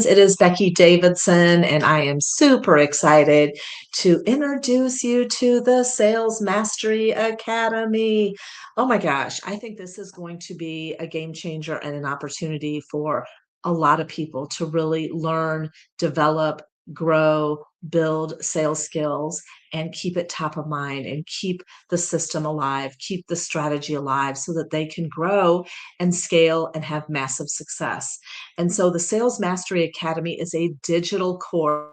friends. It is Becky Davidson, and I am super excited to introduce you to the Sales Mastery Academy. Oh my gosh, I think this is going to be a game changer and an opportunity for a lot of people to really learn, develop, grow, build sales skills, and keep it top of mind and keep the system alive, keep the strategy alive so that they can grow and scale and have massive success. And so the Sales Mastery Academy is a digital course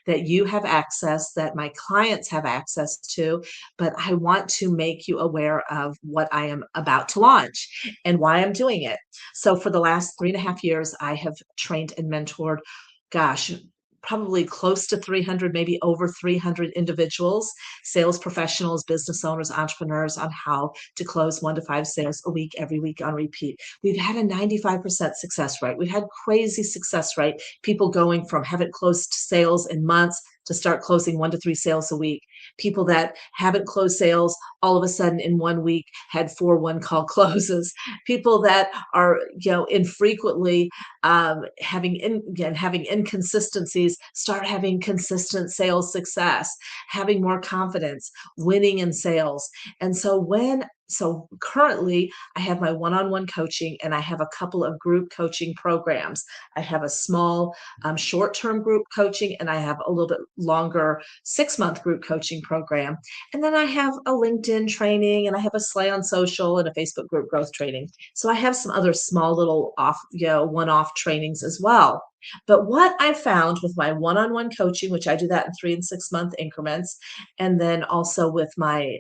that you have access, that my clients have access to, but I want to make you aware of what I am about to launch and why I'm doing it. So for the last 3.5 years, I have trained and mentored, gosh, probably close to 300, maybe over 300 individuals, sales professionals, business owners, entrepreneurs on how to close 1 to 5 sales a week, every week on repeat. We've had a 95% success rate. We've had crazy success rate. People going from haven't closed sales in months to start closing 1 to 3 sales a week. People that haven't closed sales all of a sudden in 1 week had 4 one-call closes. People that are, infrequently having inconsistencies start having consistent sales success, having more confidence, winning in sales. And so currently I have my one-on-one coaching and I have a couple of group coaching programs. I have a small short-term group coaching and I have a little bit longer 6-month group coaching program. And then I have a LinkedIn training and I have a Slay on Social and a Facebook group growth training. So I have some other small little one-off trainings as well. But what I found with my one-on-one coaching, which I do that in 3 and 6 month increments, and then also with my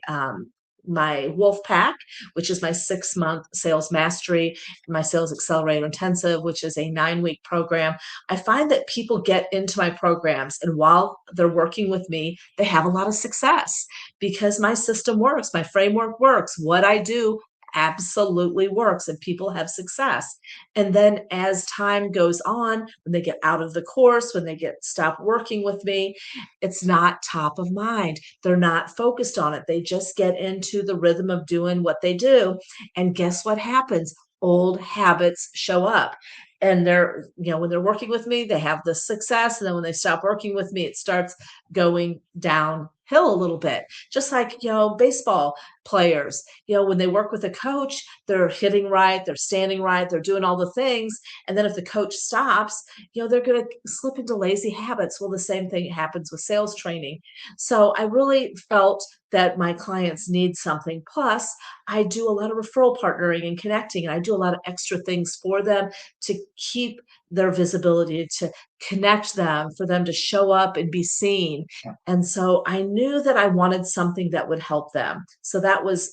Wolf Pack, which is my 6-month sales mastery, my sales accelerator intensive, which is a 9-week program. I find that people get into my programs, and while they're working with me, they have a lot of success because my system works, my framework works, what I do absolutely works, and people have success. And then as time goes on, when they get out of the course, when they get stop working with me, it's not top of mind. They're not focused on it. They just get into the rhythm of doing what they do. And guess what happens? Old habits show up. And when they're working with me, they have the success. And then when they stop working with me, it starts going downhill a little bit. Just like, baseball players, when they work with a coach, they're hitting right, they're standing right, they're doing all the things. And then if the coach stops, they're going to slip into lazy habits. Well, the same thing happens with sales training. So I really felt that my clients need something. Plus, I do a lot of referral partnering and connecting, and I do a lot of extra things for them to keep their visibility, to connect them, for them to show up and be seen. And so I knew that I wanted something that would help them. So that was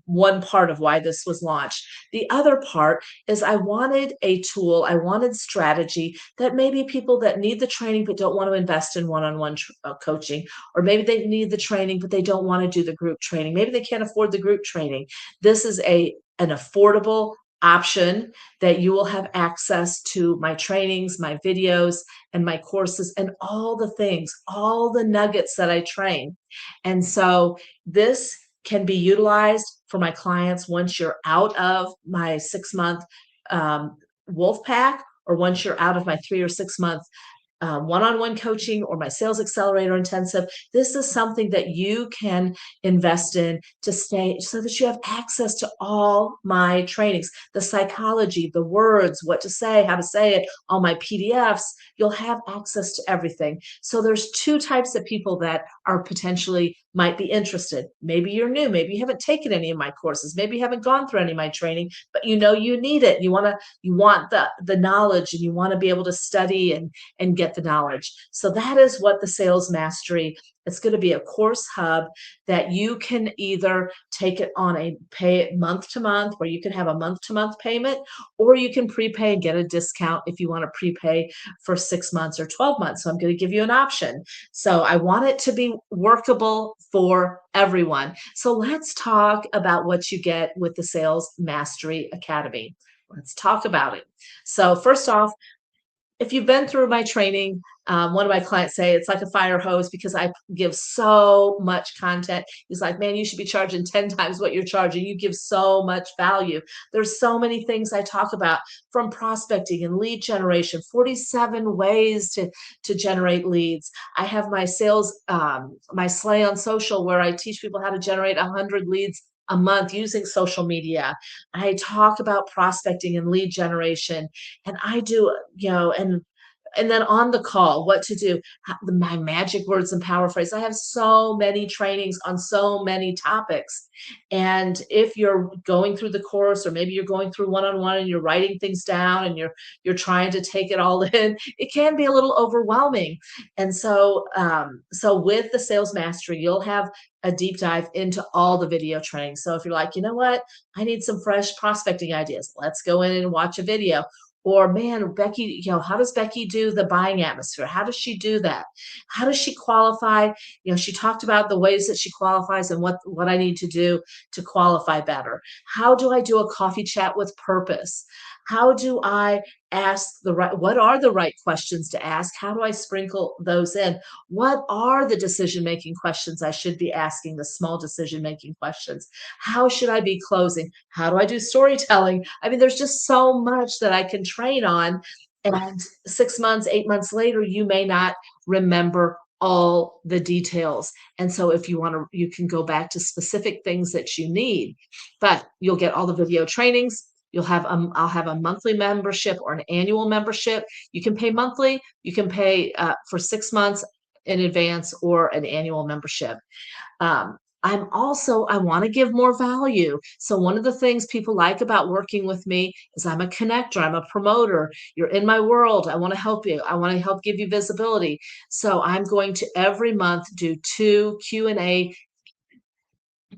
one part of why this was launched. The other part is I wanted a tool, I wanted strategy that maybe people that need the training but don't want to invest in one-on-one coaching, or maybe they need the training but they don't want to do the group training. Maybe they can't afford the group training. This is an affordable option that you will have access to my trainings, my videos, and my courses, and all the things, all the nuggets that I train. And so this can be utilized for my clients once you're out of my 6-month Wolf Pack, or once you're out of my 3 or 6 month one-on-one coaching or my sales accelerator intensive. This is something that you can invest in to stay so that you have access to all my trainings, the psychology, the words, what to say, how to say it, all my PDFs. You'll have access to everything. So there's two types of people that are potentially might be interested. Maybe you're new, maybe you haven't taken any of my courses, maybe you haven't gone through any of my training, but you need it. You want the knowledge, and you want to be able to study and get the knowledge. So that is what the Sales Mastery, it's going to be a course hub that you can either take it on a pay it month to month, where you can have a month to month payment, or you can prepay and get a discount if you want to prepay for 6 months or 12 months. So I'm going to give you an option. So I want it to be workable for everyone. So let's talk about what you get with the Sales Mastery Academy. Let's talk about it. So first off, If you've been through my training, one of my clients say it's like a fire hose because I give so much content. He's like, man, you should be charging 10 times what you're charging. You give so much value. There's so many things I talk about from prospecting and lead generation, 47 ways to generate leads. I have my sales, my Slay on Social, where I teach people how to generate 100 leads a month using social media. I talk about prospecting and lead generation, and I do, and then on the call, what to do, my magic words and power phrase. I have so many trainings on so many topics. And if you're going through the course, or maybe you're going through one-on-one and you're writing things down and you're trying to take it all in, it can be a little overwhelming. And so with the sales mastery, you'll have a deep dive into all the video training. So if you're like, you know what, I need some fresh prospecting ideas, let's go in and watch a video. Or man, Becky, how does Becky do the buying atmosphere? How does she do that? How does she qualify? She talked about the ways that she qualifies and what I need to do to qualify better. How do I do a coffee chat with purpose? How do I ask what are the right questions to ask? How do I sprinkle those in? What are the decision making questions I should be asking, the small decision making questions? How should I be closing? How do I do storytelling? I mean, there's just so much that I can train on. And 6 months, 8 months later, you may not remember all the details. And so if you want to, you can go back to specific things that you need, but you'll get all the video trainings. I'll have a monthly membership or an annual membership. You can pay monthly, you can pay for 6 months in advance, or an annual membership. Um, I want to give more value. So one of the things people like about working with me is I'm a connector, I'm a promoter. You're in my world. I want to help you. I want to help give you visibility. So I'm going to every month do 2 Q&A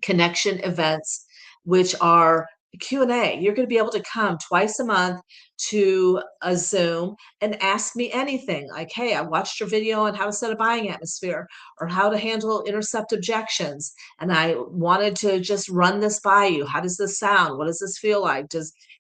connection events, which are Q&A. You're going to be able to come twice a month to a Zoom and ask me anything like, hey, I watched your video on how to set a buying atmosphere, or how to handle intercept objections, and I wanted to just run this by you. How does this sound? What does this feel like?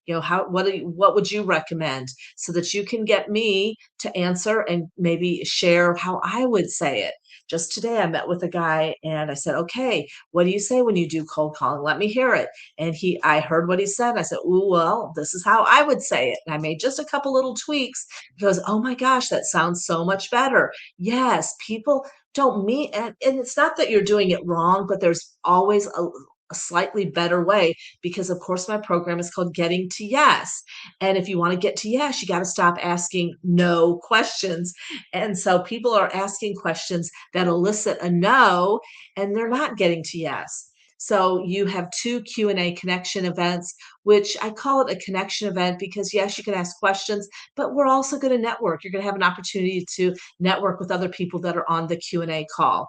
What would you recommend, so that you can get me to answer and maybe share how I would say it. Just today I met with a guy and I said, okay, what do you say when you do cold calling? Let me hear it. And I heard what he said. I said, ooh, well, this is how I would say it. And I made just a couple little tweaks. He goes, oh my gosh, that sounds so much better. Yes, people don't mean, and it's not that you're doing it wrong, but there's always a slightly better way, because of course my program is called Getting to Yes. And if you want to get to yes, you got to stop asking no questions. And so people are asking questions that elicit a no, and they're not getting to yes. So you have 2 Q&A connection events, which I call it a connection event because yes, you can ask questions, but we're also going to network. You're going to have an opportunity to network with other people that are on the Q&A call.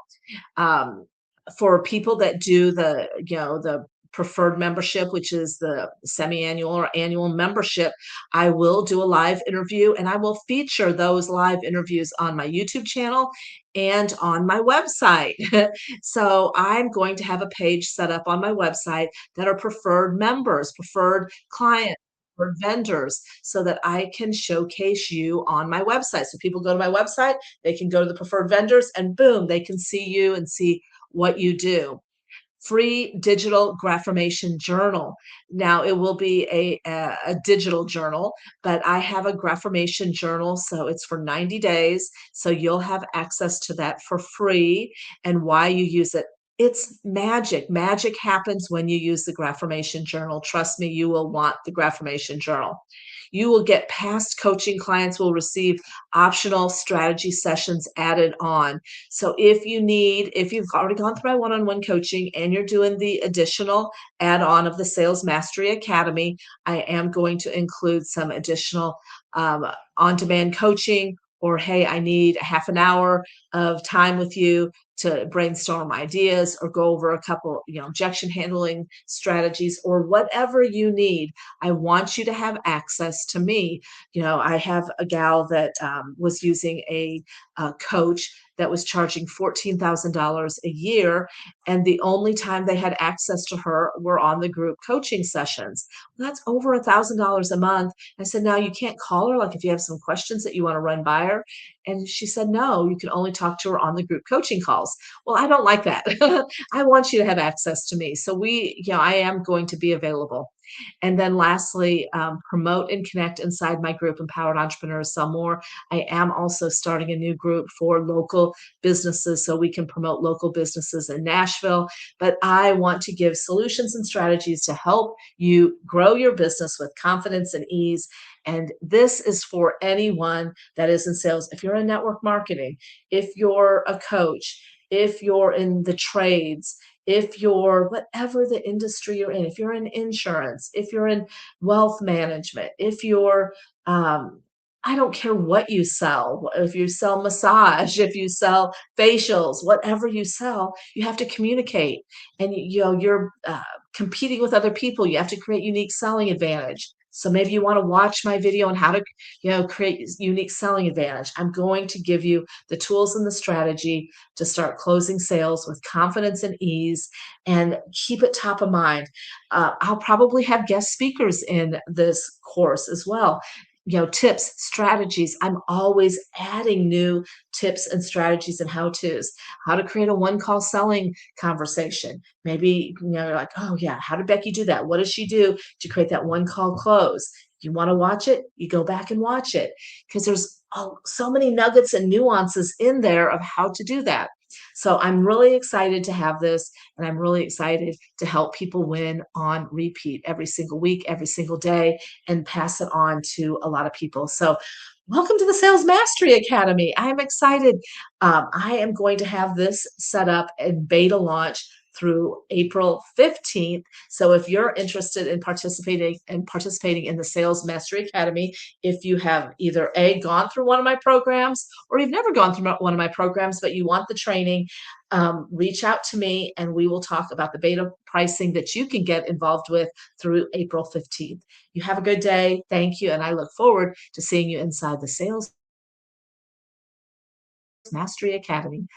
Um, for people that do the preferred membership, which is the semi-annual or annual membership, I will do a live interview, and I will feature those live interviews on my YouTube channel and on my website. So I'm going to have a page set up on my website that are preferred members, preferred clients, or vendors, so that I can showcase you on my website. So people go to my website, they can go to the preferred vendors, and boom, they can see you and see what you do. Free digital Graphormation journal. Now it will be a digital journal, but I have a Graphormation journal, so it's for 90 days. So you'll have access to that for free. And why you use it, it's magic. Magic happens when you use the Graphormation journal. Trust me, you will want the Graphormation journal. You will get past coaching clients will receive optional strategy sessions added on. So if you've already gone through my one-on-one coaching and you're doing the additional add-on of the Sales Mastery Academy, I am going to include some additional on-demand coaching, or hey, I need a half an hour of time with you to brainstorm ideas or go over a couple, objection handling strategies or whatever you need. I want you to have access to me. I have a gal that was using a coach that was charging $14,000 a year. And the only time they had access to her were on the group coaching sessions. Well, that's over $1,000 a month. I said, now you can't call her, like if you have some questions that you want to run by her. And she said, no, you can only talk to her on the group coaching calls. Well, I don't like that. I want you to have access to me. So I am going to be available. And then lastly, promote and connect inside my group, Empowered Entrepreneurs Sell More. I am also starting a new group for local businesses so we can promote local businesses in Nashville. But I want to give solutions and strategies to help you grow your business with confidence and ease. And this is for anyone that is in sales. If you're in network marketing, if you're a coach, if you're in the trades, if you're whatever the industry you're in, if you're in insurance, if you're in wealth management, if you're, I don't care what you sell, if you sell massage, if you sell facials, whatever you sell, you have to communicate. And you're competing with other people. You have to create unique selling advantage. So maybe you want to watch my video on how to, create unique selling advantage. I'm going to give you the tools and the strategy to start closing sales with confidence and ease and keep it top of mind. I'll probably have guest speakers in this course as well. Tips, strategies. I'm always adding new tips and strategies and how to's, how to create a one call selling conversation. Maybe, you're like, oh, yeah, how did Becky do that? What does she do to create that one call close? You want to watch it? You go back and watch it because there's so many nuggets and nuances in there of how to do that. So I'm really excited to have this, and I'm really excited to help people win on repeat every single week, every single day, and pass it on to a lot of people. So welcome to the Sales Mastery Academy. I'm excited. I am going to have this set up and beta launch through April 15th. So if you're interested in participating in the Sales Mastery Academy, if you have either gone through one of my programs or you've never gone through one of my programs, but you want the training, reach out to me and we will talk about the beta pricing that you can get involved with through April 15th. You have a good day. Thank you. And I look forward to seeing you inside the Sales Mastery Academy.